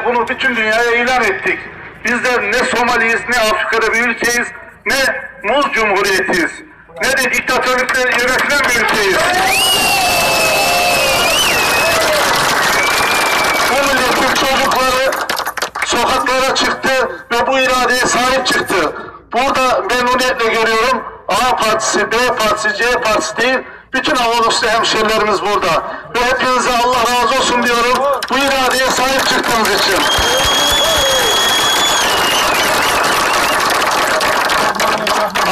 Bunu bütün dünyaya ilan ettik. Bizler ne Somaliyiz, ne Afrika'da bir ülkeyiz, ne muz cumhuriyetiyiz, ne de diktatörlükle yönetilen bir ülkeyiz. Bu milletin çocukları sokaklara çıktı ve bu iradeye sahip çıktı. Burada memnuniyetle görüyorum. A partisi, B partisi, C partisi değil, bütün Avanoslu hemşerilerimiz burada. Ve hepinize Allah razı olsun diyorum. Bu iradeye sahip çıktığınız için.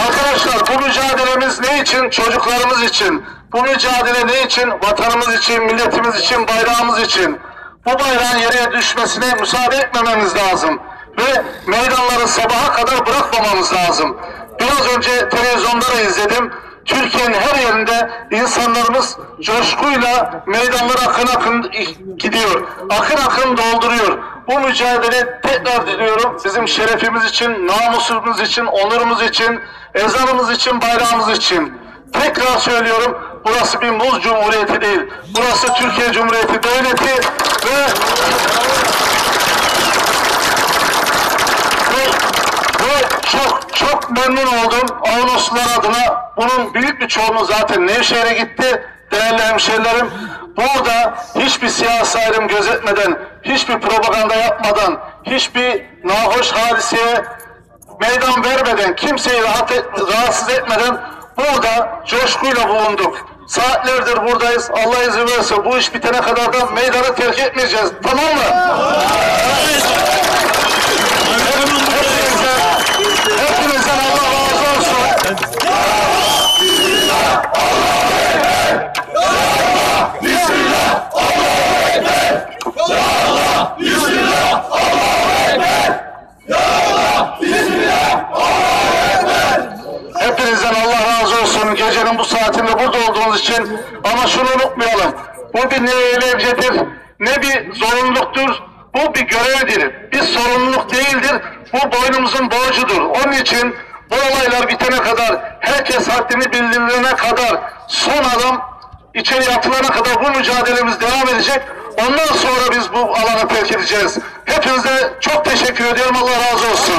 Arkadaşlar bu mücadelemiz ne için? Çocuklarımız için. Bu mücadele ne için? Vatanımız için, milletimiz için, bayrağımız için. Bu bayrağın yere düşmesine müsaade etmememiz lazım. Ve meydanları sabaha kadar bırakmamamız lazım. Biraz önce televizyonda izledim. Türkiye'nin her yerinde insanlarımız coşkuyla meydanlara akın akın gidiyor. Akın akın dolduruyor. Bu mücadele tekrar diliyorum. Bizim şerefimiz için, namusumuz için, onurumuz için, ezanımız için, bayrağımız için. Tekrar söylüyorum. Burası bir muz cumhuriyeti değil. Burası Türkiye Cumhuriyeti Devleti ve çok memnun oldum Avanoslular adına. Bunun büyük bir çoğunluğu zaten Nevşehir'e gitti. Değerli hemşehrilerim, burada hiçbir siyasi ayrım gözetmeden, hiçbir propaganda yapmadan, hiçbir nahoş hadiseye meydan vermeden, kimseyi rahatsız etmeden burada coşkuyla bulunduk. Saatlerdir buradayız. Allah izin verirse bu iş bitene kadar da meydanı terk etmeyeceğiz. Tamam mı? Hepinizden Allah razı olsun. Bismillah, Allahu Ekber. Bismillah, Allahu Ekber. Bismillah, Allahu Ekber. Bismillah, Allahu Ekber. Hepinizden Allah razı olsun. Gecenin bu saatinde burada olduğunuz için. Ama şunu unutmayalım. Bu bir nevcidir, ne bir zorunluluktur. Bu bir görevdir. Bir sorumluluk değildir. Bu boynumuzun borcudur. Onun için bu olaylar bitene kadar, herkes haddini bildirene kadar, son adım içeri atılana kadar bu mücadelemiz devam edecek. Ondan sonra biz bu alanı terk edeceğiz. Hepinize çok teşekkür ediyorum. Allah razı olsun.